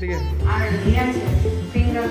এদিকে আর ইয়ে আছে ফিঙ্গার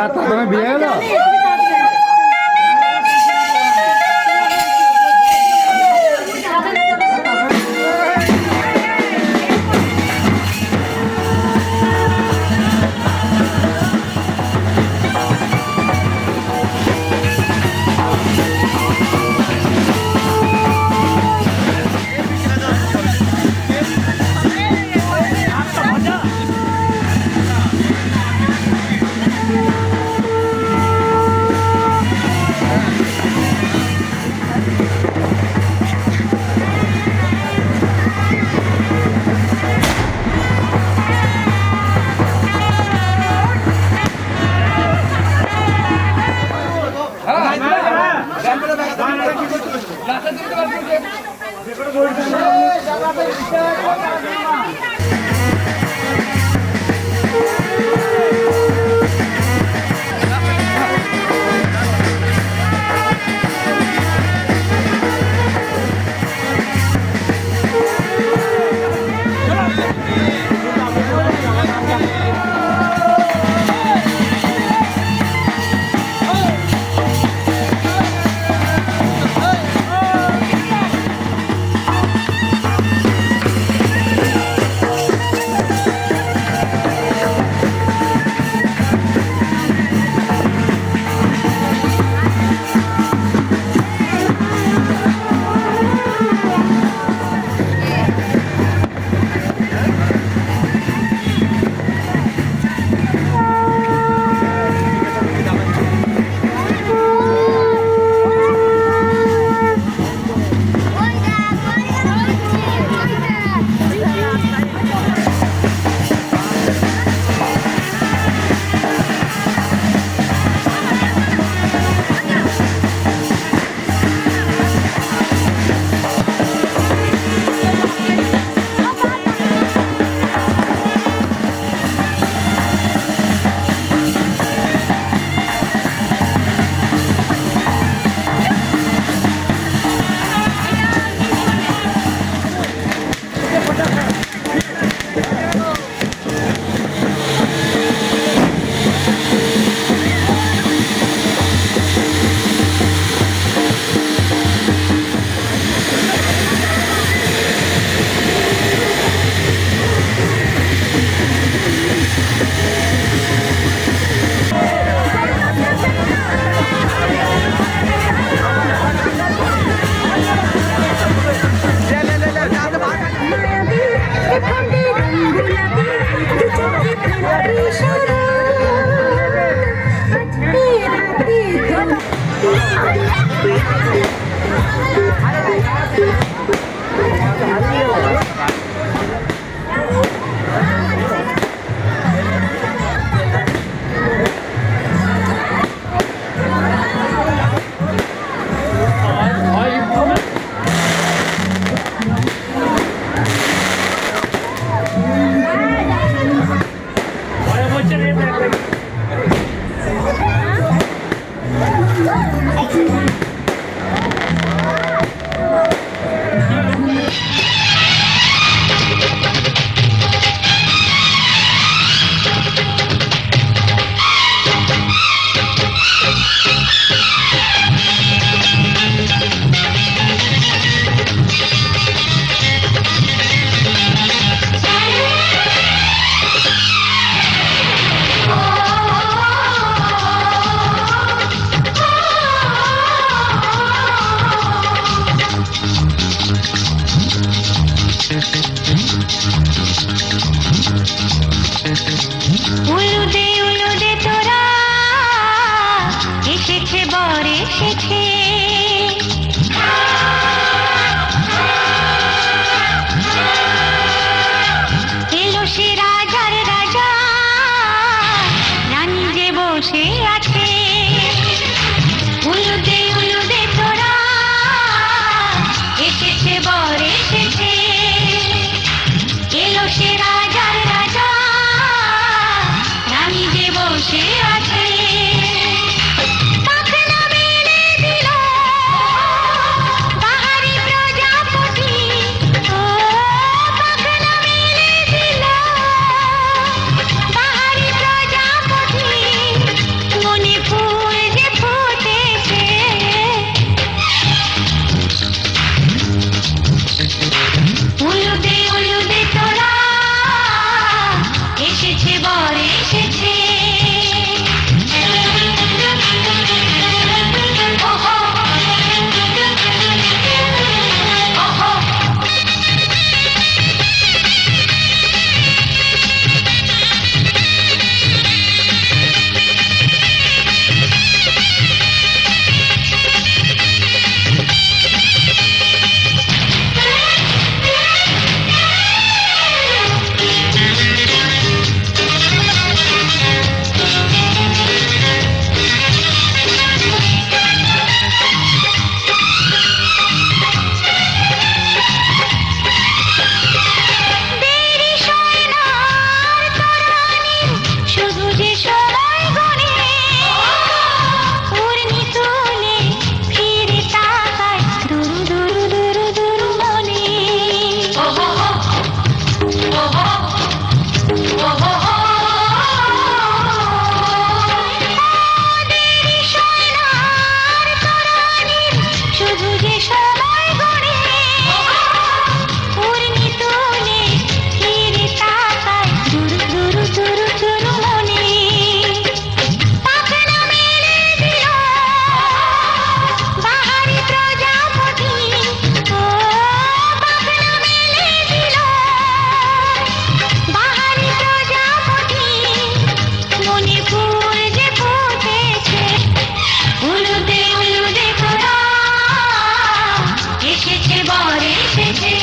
তুমি বিয়ে হলো উলুদে উলুদে তোরা এসেছে বর এসেছে এলো সে রাজার রাজা রানী যে বসে আছে উলুদে উলুদে তোরা এসেছে বর এসেছে এলো সে রাজার রাজা রানী যে বসে আছে পাখনা মেলে দিল বাহারি প্রজাপতি ও পাখনা মেলে দিল বাহারি প্রজাপতি মনে ফুল যে ফুটেছে উলুদে উলুদে তোরা এসেছে বর এসেছে ওহো ওহো দেরি সয় না আর তরানির শুধু যে সময় গণে উড়নি তুলে ফিরে তাকায় দুরু দুরু দুরু দুরু মনে দেরি সয় না আর তরানির শুধু যে সময় গণে উড়নি তুলে ফিরে তাকায় দুরু দুরু দুরু দুরু মনে পাখনা মেলে দিল বাহারি প্রজাপতি ও পাখনা মেলে দিল বাহারি প্রজাপতি মনে ফুল যে ফুটেছে উলুদে উলুদে তোরা এসেছে বর এসেছে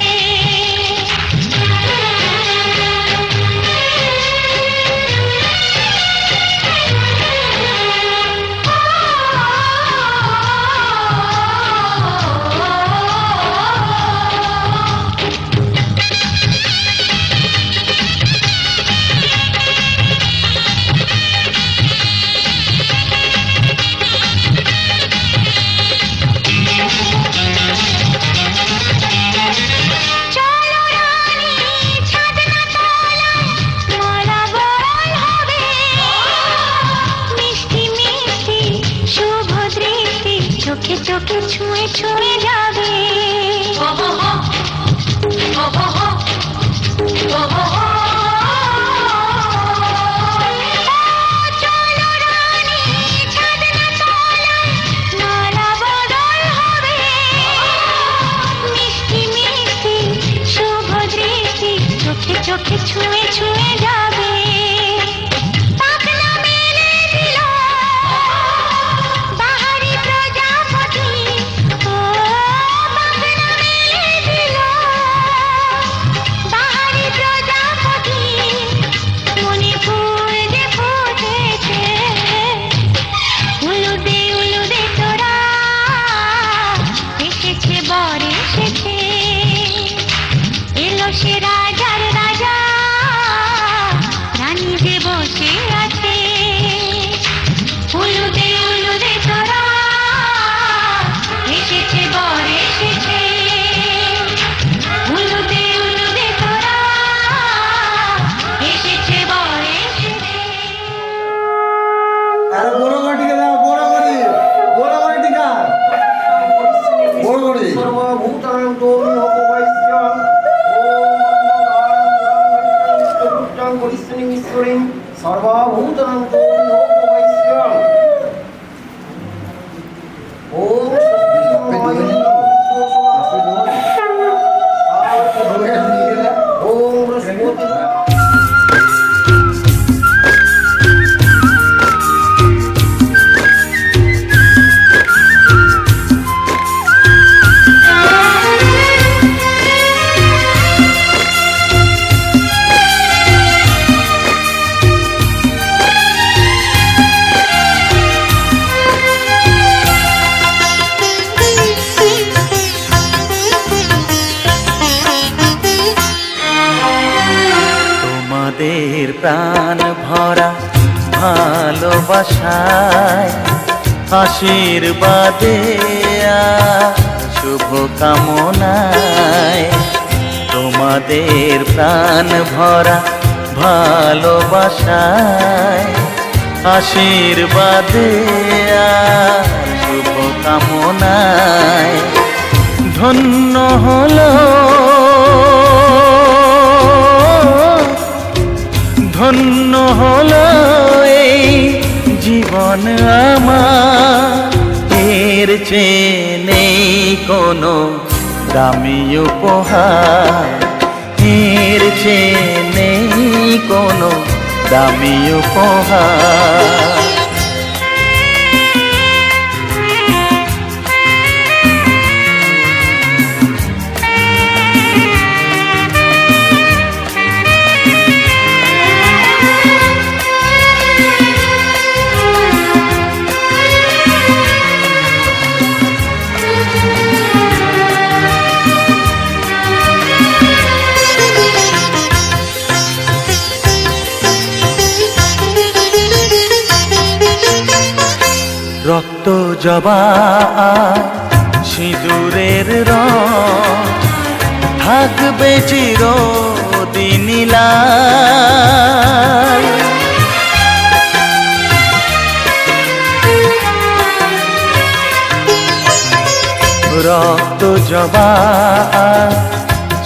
চলো রানী ছাদনা তলায় মালা বরণ হবে মিষ্টি মিষ্টি শুভ দৃষ্টি চোখে চোখে ছুঁয়ে ছুঁয়ে যাবে চলো রানী ছাদনা তলায় মালা বদল হবে মিষ্টি মিষ্টি শুভ দৃষ্টি চোখে চোখে ছুঁয়ে ছুঁয়ে যাবে পাখনা মেলে দিল বাহারি ভালোবাসায় আশীর্বাদে আর শুভ কামনায় তোমাদের প্রাণ ভরা ভালোবাসায় আশীর্বাদে আর শুভ কামনায় ধন্য হলো ধন্য হলো এই জীবন আমার, এর চেয়ে নেই কোনো দামি উপহার, এর চেয়ে নেই কোনো দামি উপহার। রক্ত জবা সিঁদুরের রং থাকবে চিরদিন লাল। রক্ত জবা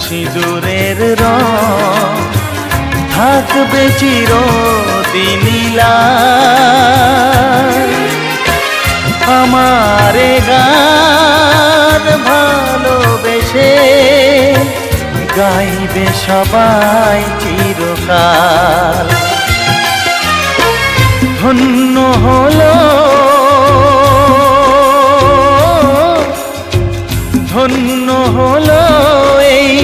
সিঁদুরের রং থাকবে চিরদিন লাল। আমারে গান ভালোবেসে গাইবে সবাই চিরকাল। ধন্য হলো ধন্য হলো এই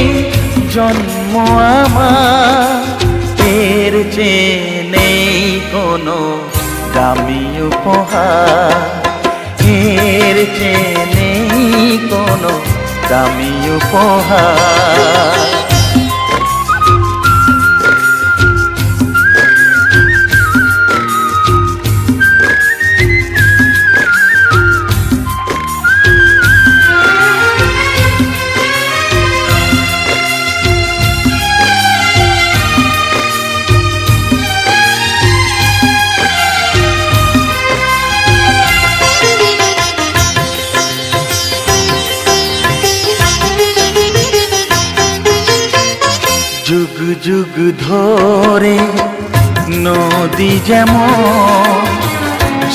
জন্ম আমার, এর চেয়ে নেই কোনো দামি উপহার, এর চেয়ে নেই কোনো দামি উপহার। যুগ যুগ ধরে নদী যেমন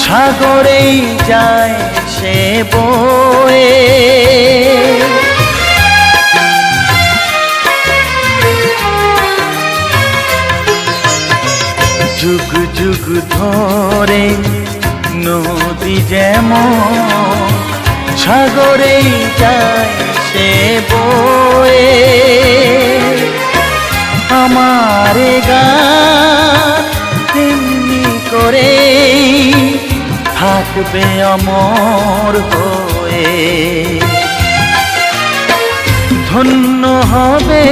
সাগরেই যায় সে বয়ে, যুগ যুগ ধরে নদী যেমন সাগরেই যায় সে বয়ে। আমারে গান তেমনি করে থাকবে অমর হয়ে। ধন্য হবে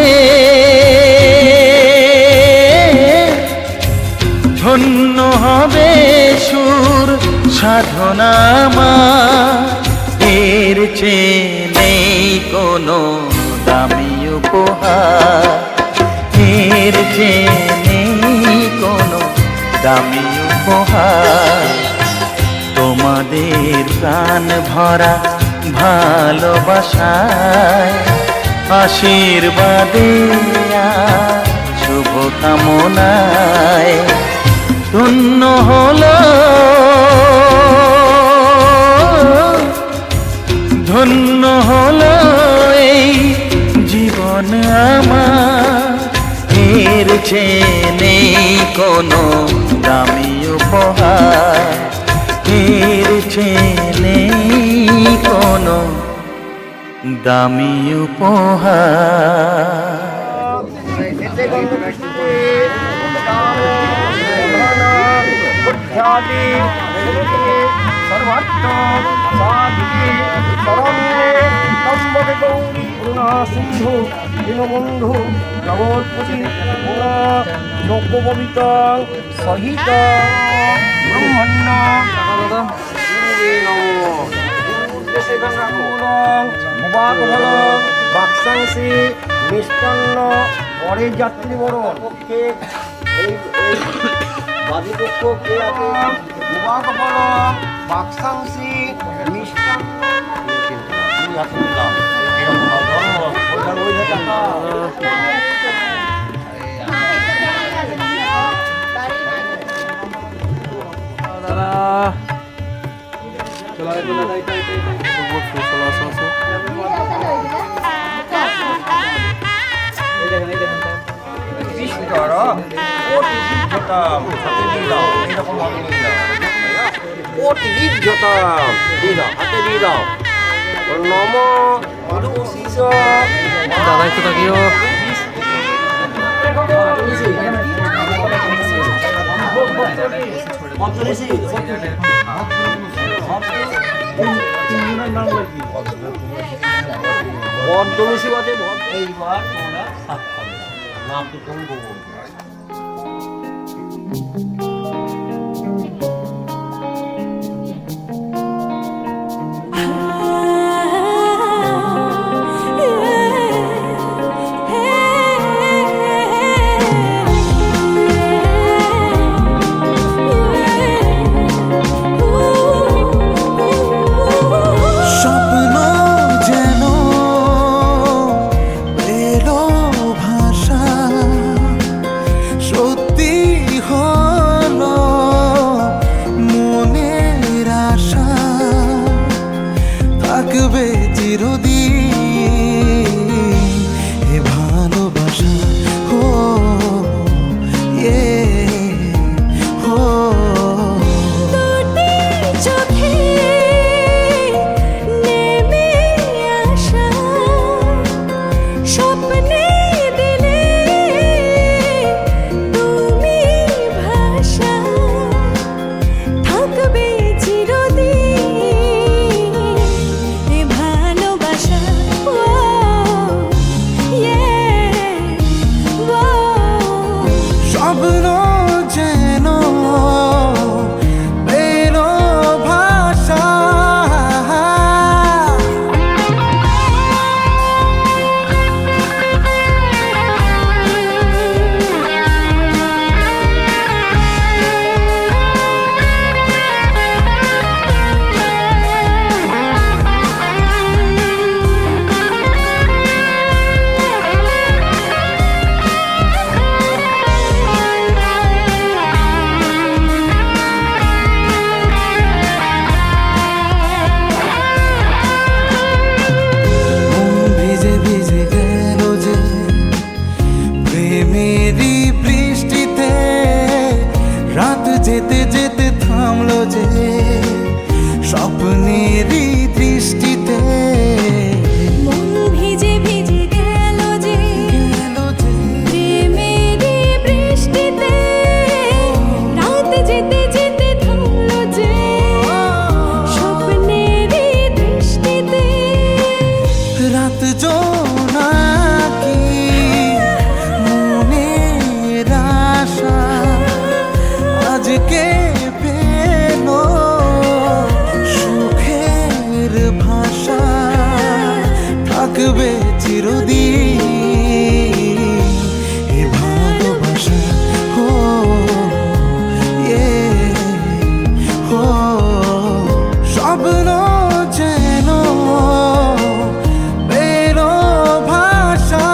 ধন্য হবে সুর সাধনা আমার, এর চেয়ে নেই কোনো দামি উপহার, এর চেয়ে নেই কোনো দামি উপহার। তোমাদের প্রাণ ভরা ভালোবাসায় আশীর্বাদে আর শুভ কামনায় ধন্য হলো ধন্য হলো এই জীবন আমার, এর চেয়ে নেই কোনো দামি উপহার, এর চেয়ে নেই কোনো দামি উপহার। सर्वात्म साधिके शरण्ये त्र्यंबके गौरी সিন্ধু দীনবন্ধু জগৎপতি যজ্ঞপবিত সহিত ব্রহ্মণ্য বাক্সাংশী মিষ্টান্ন পরে যাত্রীবরণ কে এই বাদিপক্ষ কে আছে উপাকফল বাক্সাংশী মিষ্টান্ন নম দাদা একটু তাকিও বদলুসি বাদে এইবার তোমরা সাত খাবে না প্রথম গোবর যেতে যেতে থামলো যে স্বপ্নেরই দৃষ্টিতে মন ভিজে ভিজে গেল যে প্রেমেরই বৃষ্টিতে রাত যেতে যেতে থামলো যে স্বপ্নেরই দৃষ্টিতে রাত জোনাকি মনের আশা আজকে পেল সুখের ভাষা থাকবে চিরদিন এ ভালোবাসা হো হো স্বপ্ন যেন বেরো ভাষা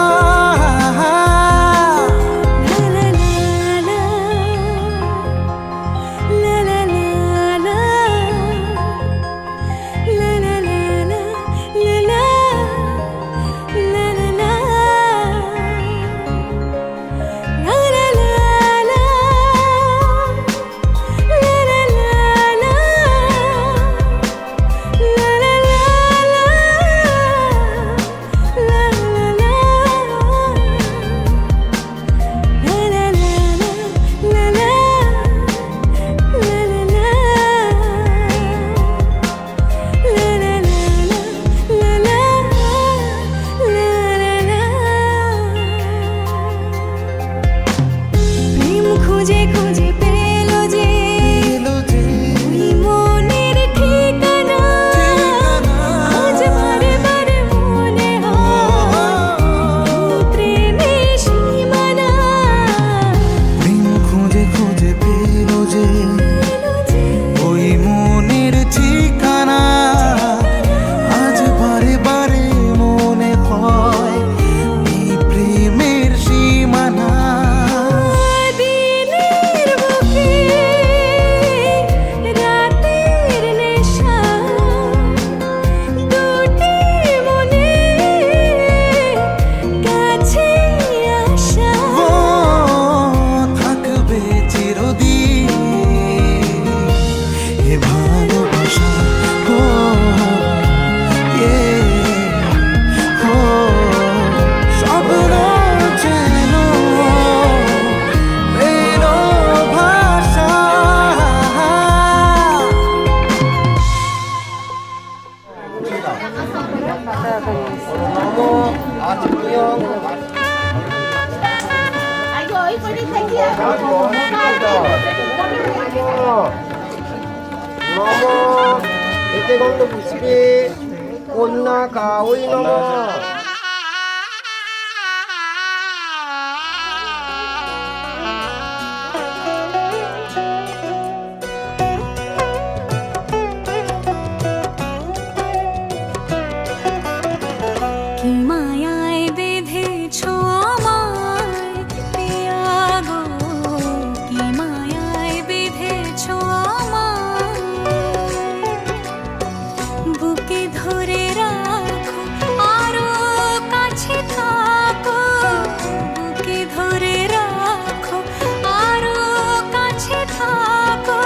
এতে গন্ধ পুষ্পে কন্যা কাউই নম। কি মায়ায় বেঁধেছো আমায় পিয়া গো, কি মায়ায় বেঁধেছো আমায়, বুকে ধরে রাখো আরো কাছে থাকো, বুকে ধরে রাখো আরো কাছে থাকো,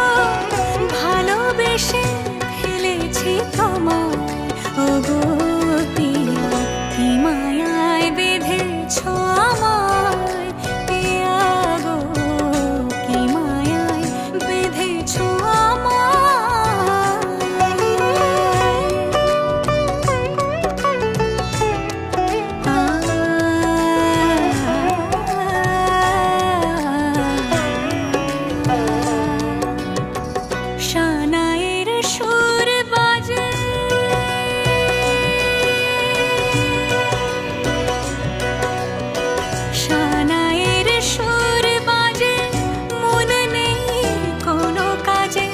ভালোবেসে ফেলেছি তোমায় ওগো পিয়া, কি মায়ায় বেঁধেছো আমায় পিয়া গো, কি মায়ায় বেঁধেছো শানায়ের সুর বাজে, শানায়ের সুর বাজে, মন নেই কোনো কাজে,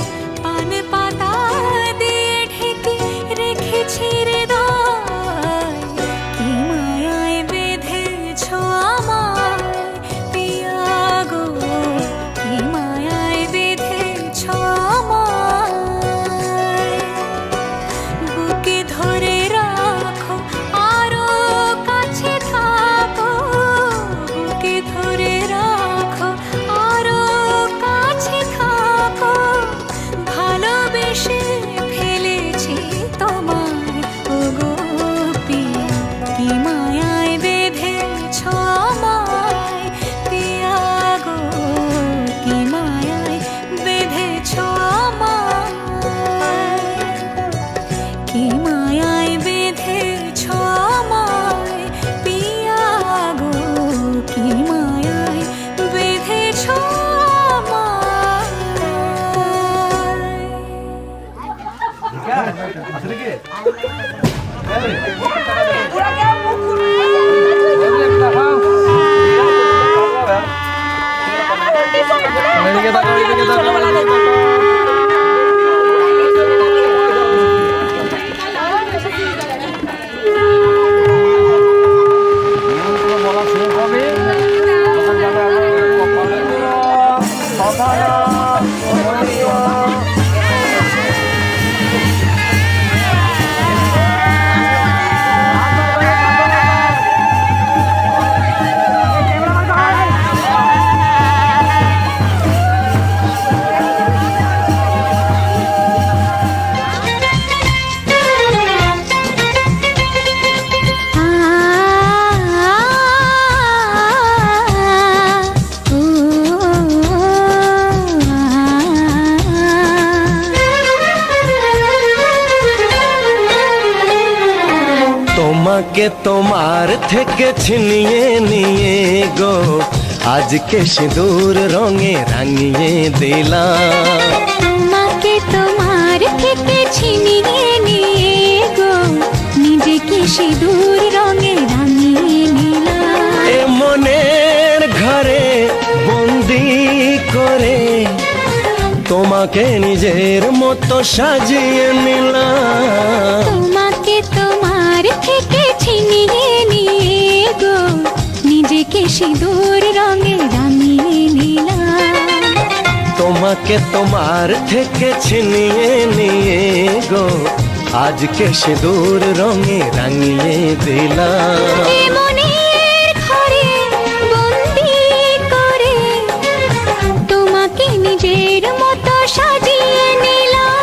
পান পাতা দিয়ে ঢেকে রেখেছি হৃদয়, কি মায়ায় বেঁধেছো আমায় পিয়া গো, কি মায়ায় বেঁধেছো আমায়, বুকে ধরে রাখো আরো কাছে থাকো, বুকে ধরে রাখো আরো কাছে থাকো, ভালোবেসে ফেলেছি তোমায় ওগো পিয়া, কি মায়ায় বেঁধেছো আমায় পিয়া গো, কি মায়ায় বেঁধেছো আমায়, কি মায়ায় বেঁধেছো আমায় পিয়া গো, কি মায়ায় বেঁধেছো বলা শুরু হবে তখন যাবে কপালে সভানা তোমাকে তোমার থেকে ছিনিয়ে নিয়ে গো আজকে সিঁদুর রঙে রাঙিয়ে দিলাম, তোমাকে তোমার থেকে ছিনিয়ে নিয়ে গো নিজেকে সিঁদুর রঙে রাঙিয়ে নিলাম, এ মনের ঘরে বন্দি করে তোমাকে নিজের মতো সাজিয়ে নিলাম, তোমাকে তোমার থেকে ছিনিয়ে নিয়ে গো নিজেকে সিঁদুর রঙে রাঙিয়ে নিলাম, তোমাকে তোমার থেকে ছিনিয়ে নিয়ে গো আজকে সিঁদুর রঙে রাঙিয়ে দিলাম, এ মনের ঘরে বন্দি করে তোমাকে নিজের মতো সাজিয়ে নিলাম,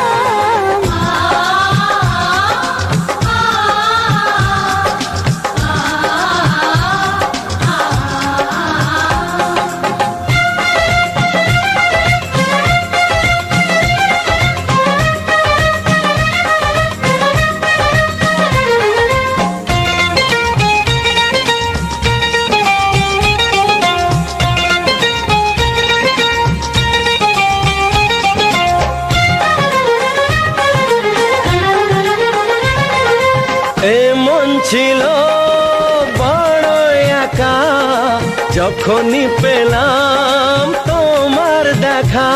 ছিল বড় একা, যখনই পেলাম তোমার দেখা।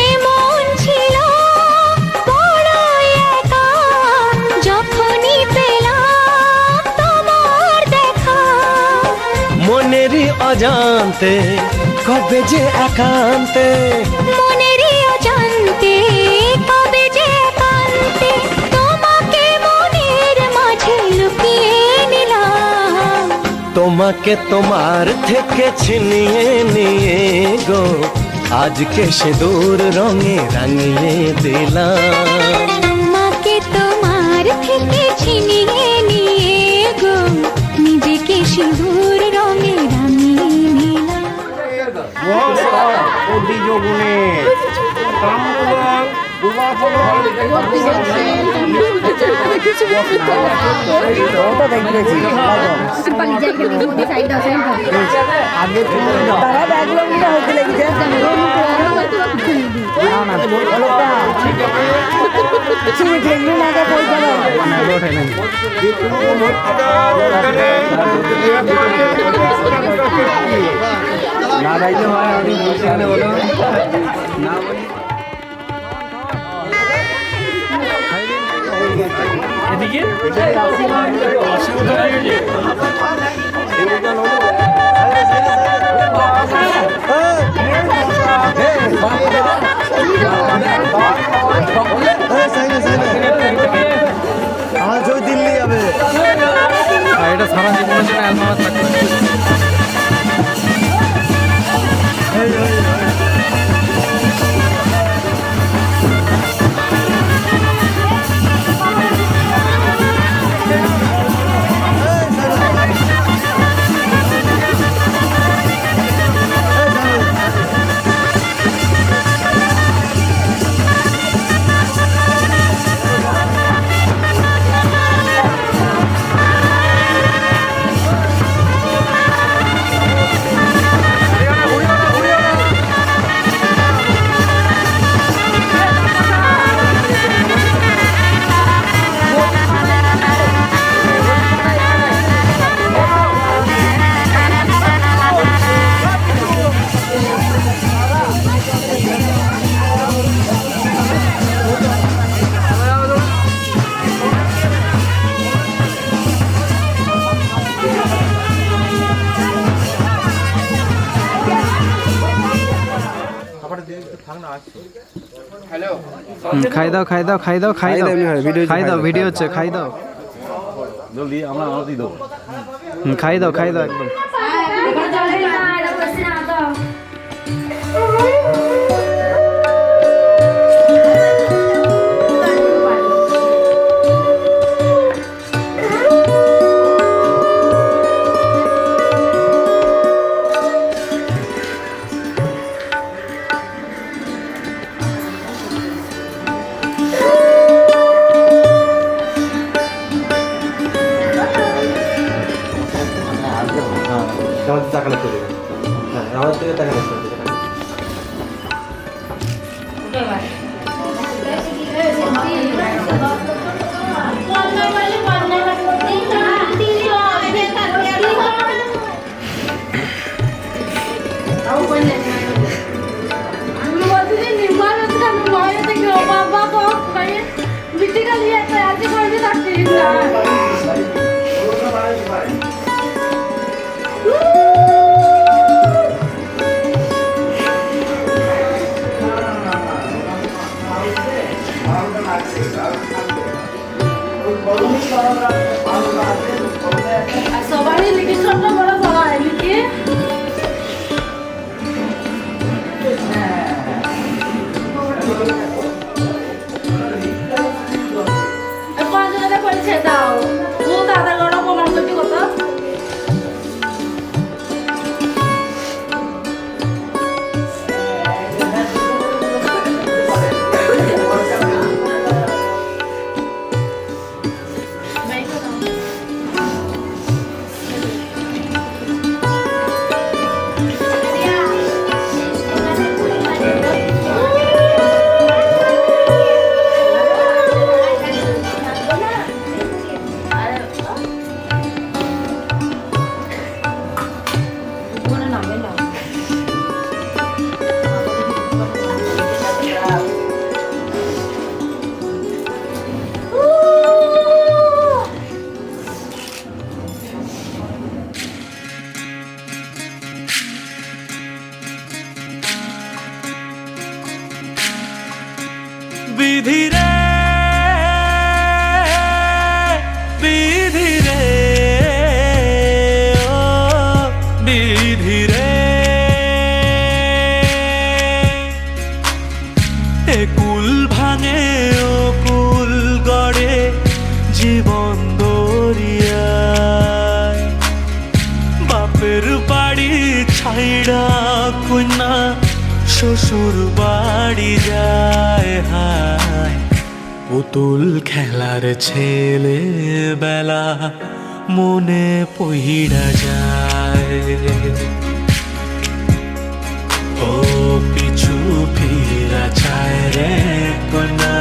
এমন ছিল বড় একা, যখনই পেলাম তোমার দেখা। মনেরই অজান্তে কবে যে একান্তে, মনেরই অজান্তে কবে যে একান্তে, তোমাকে মনের মাঝে লুকিয়ে নিলাম। তোমাকে তোমার থেকে ছিনিয়ে নিয়ে গো, আজকে সে দূর রঙে রাঙিয়ে দিলাম। তোমাকে তোমার থেকে ছিনিয়ে নিয়ে গো, নিজেকে সিঁদুর রঙে রাঙিয়ে নিলাম। যোগুনে না রাইতে হয় আমি সেখানে বলো না এদিকে আমার ছবি দিল্লি যাবে, এটা সারা জীবনের জন্য অ্যালবামে থাকবে। খাই দাও খাই দাও খাই দাও খাই দাও খাই দাও, ভিডিও হচ্ছে, খাই দাও জলদি আমরা আরতি দেবো। খাই দাও খাই দাও একদম। আমাদের টাকা চলে যাবে, হ্যাঁ আমাদের থেকে টাকা চলে যাবে। সবারই লিখে ছোট বড় সবাই লিখে পাঁচজনে পরিচয় দাও ও দাদা গড় প্রমাণ করতে কত বিধি রে বিধি রে ও বিধি রে এ কুল ভাঙে ও কুল গড়ে জীবন দরিয়ায় বাপের বাড়ি ছাইড়া কন্যা শ্বশুর বাড়ি যায় হায় পুতুল খেলার ছেলে বেলা মনে পইড়া যায় ও পিছু ফিরা চায় রে কন্যা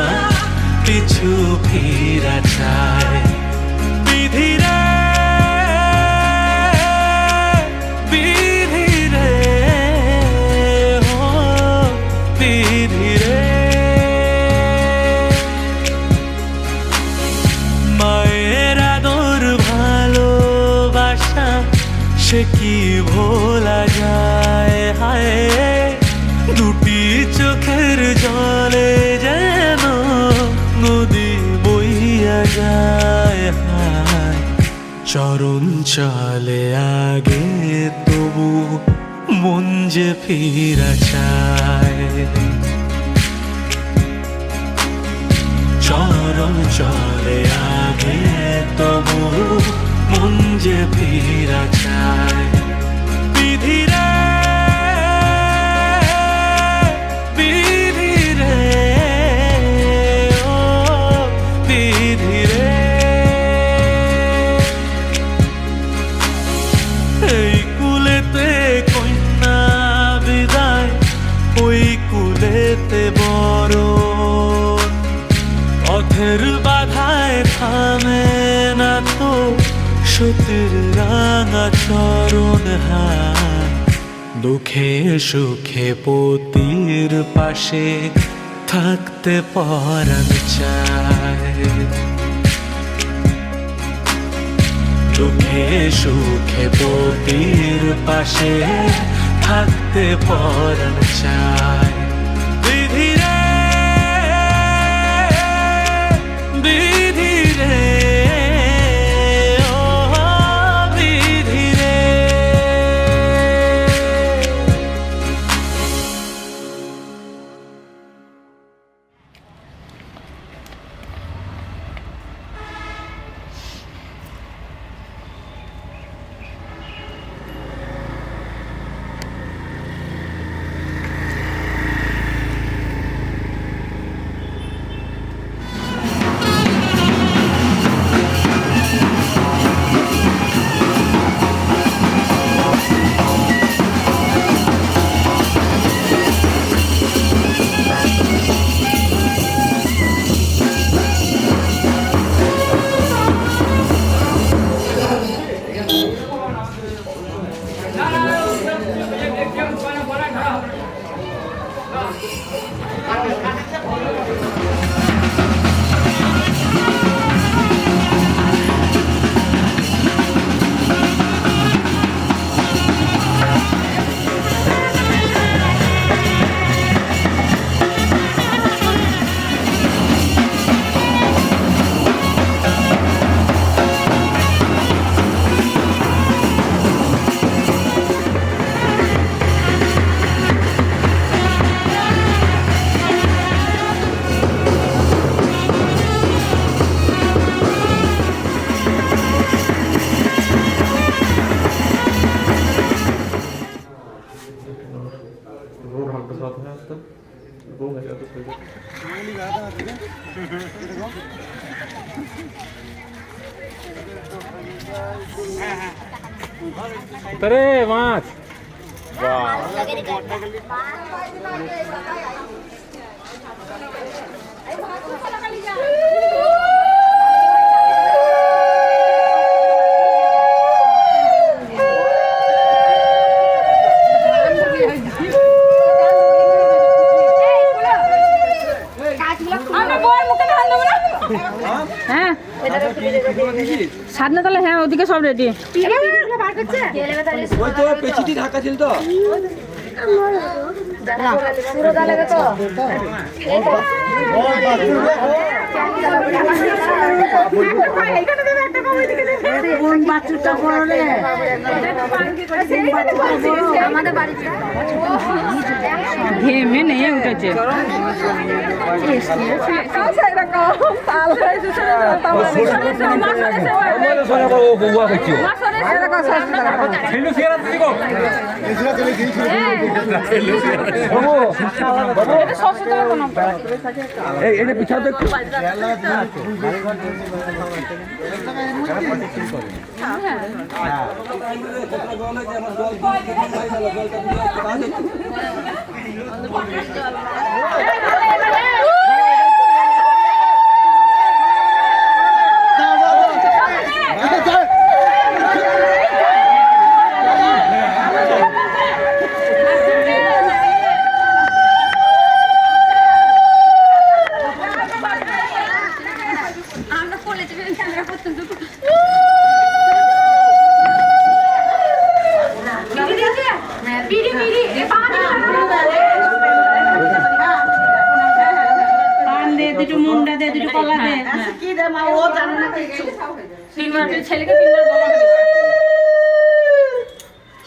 পিছু ফিরা চায় বিধি রে বিধি রে ও বিধি রে মায়ের আদর ভালোবাসা সে কি ভোলা যায় হায় দুটি চোখের জলে যেন নদী বইয়া যায় হায় চরণ চলে আগে তবু মন যে ফিরা চায় চরণ চলে আগে তবু মন যে ফিরা চায় বিধি রে বিধি রে ও বিধি রে এই কুলেতে কন্যা বিদায় ওই কুলেতে বড় পথের বাধায় থামে না তো সতীর রাঙা চরণ হায় দুঃখে সুখে পতির পাশে থাকতে পরাণ চায় দুঃখে সুখে পতির পাশে থাকতে পরাণ চায় বিধি রে বিধি রে ও বিধি রে রে মাছ হ্যাঁ সাধনা তাহলে হ্যাঁ ওদিকে সব রেডি ওই তো পেছিটি ঢাকা ছিল তো পুরো দালে তো বাচ্চুটা বড় রে আমাদের বাড়িতে ঘেমে নিয়ে উঠেছে এটা পিছাও তো একটু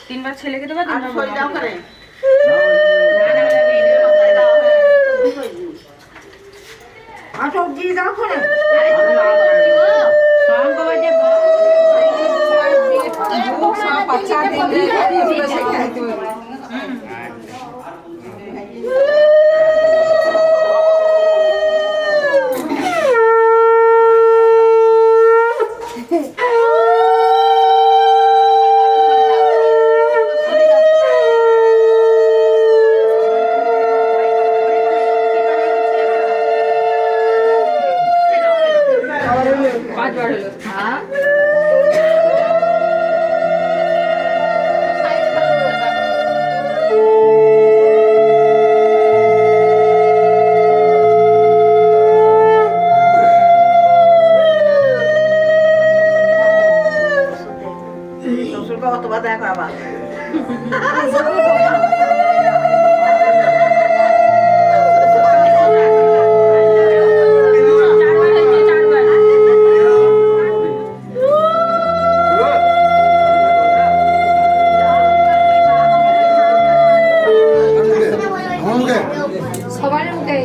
তিনবার ছেলেকে দেবো সবার মুখে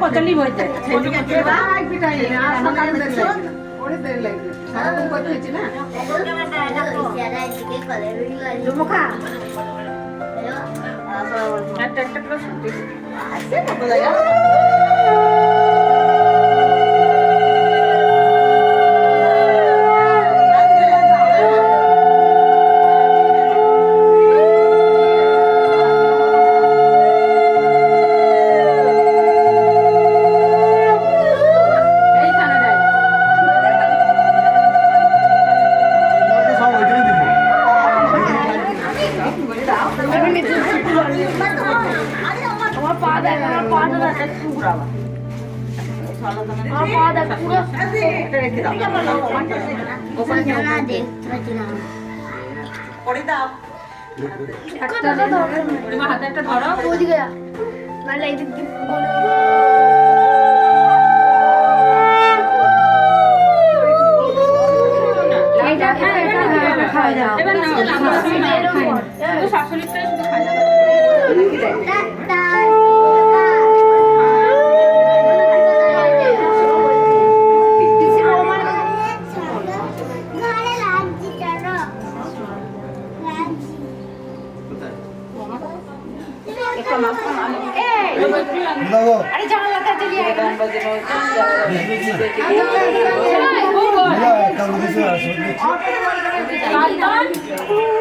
পচলি বইতে একটা হাতে একটা ধরো ওদিকে নাহলে এই দিক শাশুড়িটাই শুধু খাই अरे জানালাটা জ্বালিয়ে আয়